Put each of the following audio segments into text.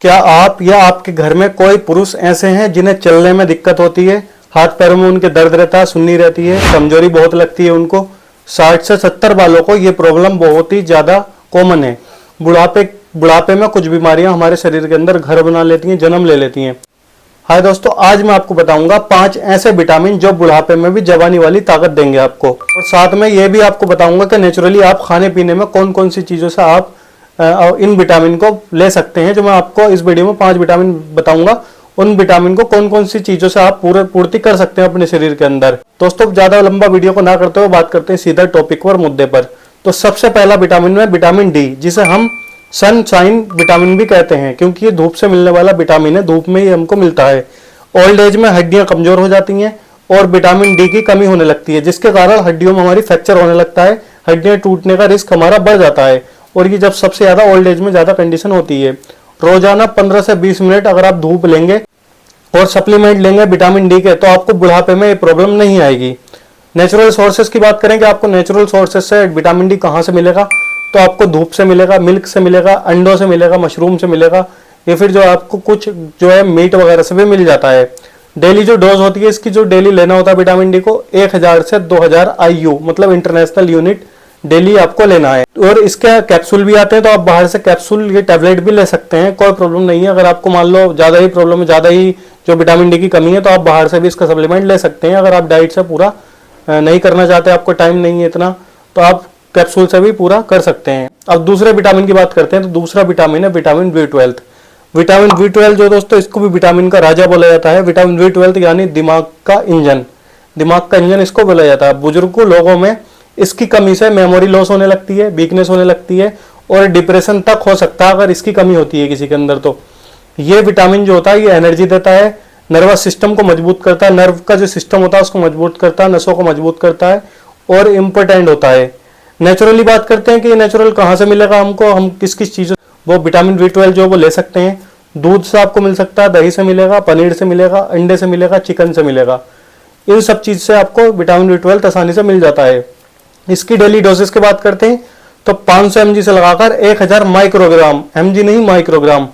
क्या आप या आपके घर में कोई पुरुष ऐसे हैं जिन्हें चलने में दिक्कत होती है, हाथ पैरों में उनके दर्द रहता है, सुन्नी रहती है, कमजोरी बहुत लगती है उनको? 60 से 70 वालों को ये प्रॉब्लम बहुत ही ज्यादा कॉमन है। बुढ़ापे में कुछ बीमारियां हमारे शरीर के अंदर घर बना लेती हैं, जन्म ले लेती हैं। हाय दोस्तों, आज मैं आपको बताऊंगा 5 ऐसे विटामिन जो बुढ़ापे में भी जवानी वाली ताकत देंगे आपको, और साथ में ये भी आपको बताऊंगा कि नेचुरली आप खाने पीने में कौन कौन सी चीजों से आप इन विटामिन को ले सकते हैं। जो मैं आपको इस वीडियो में 5 विटामिन बताऊंगा, उन विटामिन को कौन कौन सी चीजों से आप पूर्ति कर सकते हैं अपने शरीर के अंदर। दोस्तों, ज्यादा लंबा वीडियो को ना करते हुए बात करते हैं सीधा टॉपिक पर, मुद्दे पर। तो सबसे पहला विटामिन है विटामिन डी, जिसे हम सनशाइन विटामिन भी कहते हैं, क्योंकि ये धूप से मिलने वाला विटामिन है, धूप में ही हमको मिलता है। ओल्ड एज में हड्डियां कमजोर हो जाती हैं और विटामिन डी की कमी होने लगती है, जिसके कारण हड्डियों में हमारी फ्रैक्चर होने लगता है, हड्डियां टूटने का रिस्क हमारा बढ़ जाता है। और ये जब सबसे ज्यादा ओल्ड एज में ज्यादा कंडीशन होती है। रोजाना 15 से 20 मिनट अगर आप धूप लेंगे और सप्लीमेंट लेंगे विटामिन डी के, तो आपको बुढ़ापे में ये प्रॉब्लम नहीं आएगी। नेचुरल सोर्सेज की बात करें कि आपको नेचुरल सोर्सेज से विटामिन डी कहाँ से मिलेगा, तो आपको धूप से मिलेगा, मिल्क से मिलेगा, अंडों से मिलेगा, मशरूम से मिलेगा, या फिर जो आपको कुछ जो है मीट वगैरह से भी मिल जाता है। डेली जो डोज होती है इसकी, जो डेली लेना होता है विटामिन डी को, 1000 से 2000 IU मतलब इंटरनेशनल यूनिट डेली आपको लेना है। और इसके कैप्सूल भी आते हैं, तो आप बाहर से कैप्सूल ये टैबलेट भी ले सकते हैं, कोई प्रॉब्लम नहीं है। अगर आपको मान लो ज्यादा ही प्रॉब्लम है, ज्यादा ही जो विटामिन डी की कमी है, तो आप बाहर से भी इसका सप्लीमेंट ले सकते हैं। अगर आप डाइट से पूरा नहीं करना चाहते, आपको टाइम नहीं है इतना, तो आप कैप्सूल से भी पूरा कर सकते हैं। अब दूसरे विटामिन की बात करते हैं, तो दूसरा विटामिन है विटामिन B12। विटामिन B12 जो दोस्तों, इसको भी विटामिन का राजा बोला जाता है। विटामिन B12 यानी दिमाग का इंजन इसको बोला जाता है। बुजुर्ग लोगों में इसकी कमी से मेमोरी लॉस होने लगती है, वीकनेस होने लगती है, और डिप्रेशन तक हो सकता है अगर इसकी कमी होती है किसी के अंदर। तो ये विटामिन जो होता है ये एनर्जी देता है, नर्वस सिस्टम को मजबूत करता है, नर्व का जो सिस्टम होता है उसको मजबूत करता है, नसों को मजबूत करता है, और इम्पोर्टेंट होता है। नेचुरली बात करते हैं कि ये नेचुरल कहाँ से मिलेगा हमको, हम किस किस चीजों वो विटामिन B12 जो वो ले सकते हैं। दूध से आपको मिल सकता है, दही से मिलेगा, पनीर से मिलेगा, अंडे से मिलेगा, चिकन से मिलेगा। इन सब चीज से आपको विटामिन B12 आसानी से मिल जाता है। इसकी डेली डोजेस की बात करते हैं तो 500 mg से लगाकर 1000 माइक्रोग्राम, mg नहीं माइक्रोग्राम,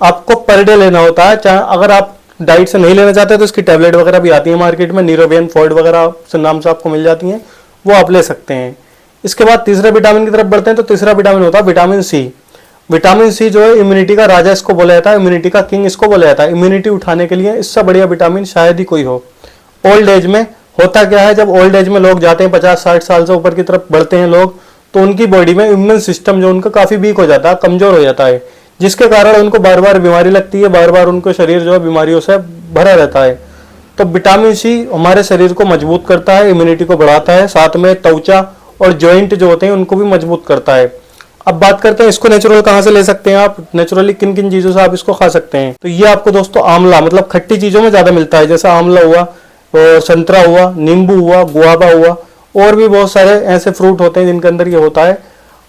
आपको पर डे लेना होता है। चाहे अगर आप डाइट से नहीं लेना चाहते तो इसकी टैबलेट वगैरह भी आती है मार्केट में, नीरोवियन फोर्ड वगैरह से नाम से आपको मिल जाती हैं, वो आप ले सकते हैं। इसके बाद तीसरे विटामिन की तरफ बढ़ते हैं, तो तीसरा विटामिन होता है विटामिन सी। विटामिन सी जो है इम्यूनिटी का राजा इसको बोला जाता है, इम्यूनिटी का किंग इसको बोला जाता है। इम्यूनिटी उठाने के लिए इससे बढ़िया विटामिन शायद ही कोई हो। ओल्ड एज में होता क्या है, जब ओल्ड एज में लोग जाते हैं 50-60 साल से ऊपर की तरफ बढ़ते हैं लोग, तो उनकी बॉडी में इम्यून सिस्टम जो उनका काफी वीक हो जाता है, कमजोर हो जाता है, जिसके कारण उनको बार बार बीमारी लगती है, बार बार उनको शरीर जो है बीमारियों से भरा रहता है। तो विटामिन सी हमारे शरीर को मजबूत करता है, इम्यूनिटी को बढ़ाता है, साथ में त्वचा और जॉइंट जो होते हैं उनको भी मजबूत करता है। अब बात करते हैं इसको नेचुरल कहाँ से ले सकते हैं आप, नेचुरली किन किन चीजों से आप इसको खा सकते हैं। तो ये आपको दोस्तों आंवला मतलब खट्टी चीजों में ज्यादा मिलता है, जैसे आंवला हुआ और संतरा हुआ, नींबू हुआ, गुआवा हुआ, और भी बहुत सारे ऐसे फ्रूट होते हैं जिनके अंदर ये होता है।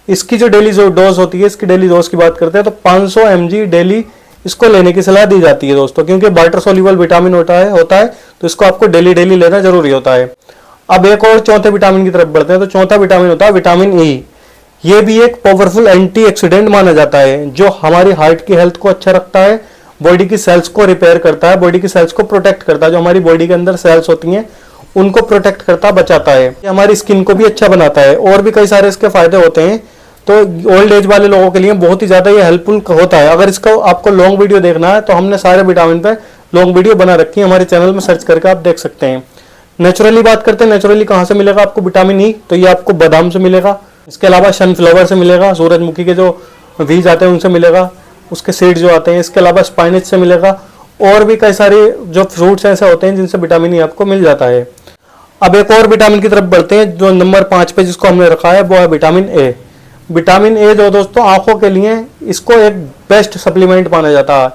इसकी जो डेली जो डोज होती है, इसकी डेली डोज की बात करते हैं तो 500 mg डेली इसको लेने की सलाह दी जाती है दोस्तों, क्योंकि वाटर सोल्यूबल विटामिन होता है, तो इसको आपको डेली लेना जरूरी होता है। अब एक और चौथे विटामिन की तरफ बढ़ते हैं, तो चौथा विटामिन होता है विटामिन ई। ये भी एक पावरफुल एंटीऑक्सीडेंट माना जाता है, जो हमारी हार्ट की हेल्थ को अच्छा रखता है, बॉडी की सेल्स को रिपेयर करता है, बॉडी की सेल्स को प्रोटेक्ट करता है। जो हमारी बॉडी के अंदर सेल्स होती हैं उनको प्रोटेक्ट करता बचाता है। ये हमारी स्किन को भी अच्छा बनाता है, और भी कई सारे इसके फायदे होते हैं। तो ओल्ड एज वाले लोगों के लिए बहुत ही ज्यादा ये हेल्पफुल होता है। अगर इसको आपको लॉन्ग वीडियो देखना है तो हमने सारे विटामिन पे लॉन्ग वीडियो बना रखी है, हमारे चैनल में सर्च करके आप देख सकते हैं। नेचुरली बात करते हैं, नेचुरली कहाँ से मिलेगा आपको विटामिन ई, तो ये आपको बादाम से मिलेगा, इसके अलावा सनफ्लावर से मिलेगा, सूरजमुखी के जो बीज आते हैं उनसे मिलेगा, उसके सीड जो आते हैं, इसके अलावा स्पाइनच से मिलेगा, और भी कई सारे जो फ्रूट्स ऐसे होते हैं जिनसे विटामिन ई आपको मिल जाता है। अब एक और विटामिन की तरफ बढ़ते हैं, जो नंबर 5 पे जिसको हमने रखा है वो है विटामिन ए। विटामिन ए जो दोस्तों आंखों के लिए, इसको एक बेस्ट सप्लीमेंट माना जाता है।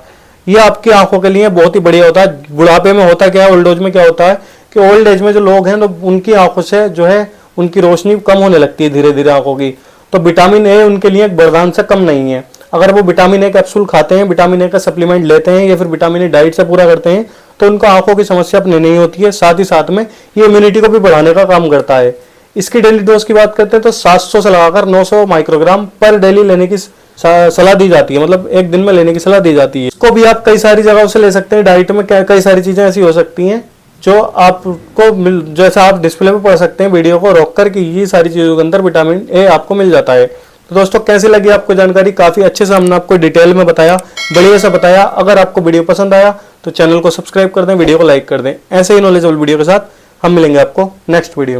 ये आपकी आंखों के लिए बहुत ही बढ़िया होता है। बुढ़ापे में होता क्या है, ओल्ड एज में क्या होता है कि ओल्ड एज में जो लोग हैं तो उनकी आंखों से जो है उनकी रोशनी कम होने लगती है धीरे धीरे आंखों की, तो विटामिन ए उनके लिए एक वरदान से कम नहीं है। अगर वो विटामिन ए कैप्सूल खाते हैं, विटामिन ए का सप्लीमेंट लेते हैं, या फिर विटामिन ए डाइट से पूरा करते हैं, तो उनको आंखों की समस्या अपने नहीं होती है। साथ ही साथ में ये इम्यूनिटी को भी बढ़ाने का काम करता है। इसकी डेली डोज की बात करते हैं तो 700 से लगाकर 900 माइक्रोग्राम पर डेली लेने की सलाह दी जाती है, मतलब एक दिन में लेने की सलाह दी जाती है। इसको भी आप कई सारी जगहों से ले सकते हैं। डाइट में कई सारी चीजें ऐसी हो सकती हैं जो आपको जैसा आप डिस्प्ले पे पढ़ सकते हैं वीडियो को रोक कर कि ये सारी चीजों के अंदर विटामिन ए आपको मिल जाता है। तो दोस्तों कैसी लगी आपको जानकारी? काफी अच्छे से हमने आपको डिटेल में बताया, बढ़िया से बताया। अगर आपको वीडियो पसंद आया तो चैनल को सब्सक्राइब कर दें, वीडियो को लाइक कर दें। ऐसे ही नॉलेजेबल वीडियो के साथ हम मिलेंगे आपको नेक्स्ट वीडियो में।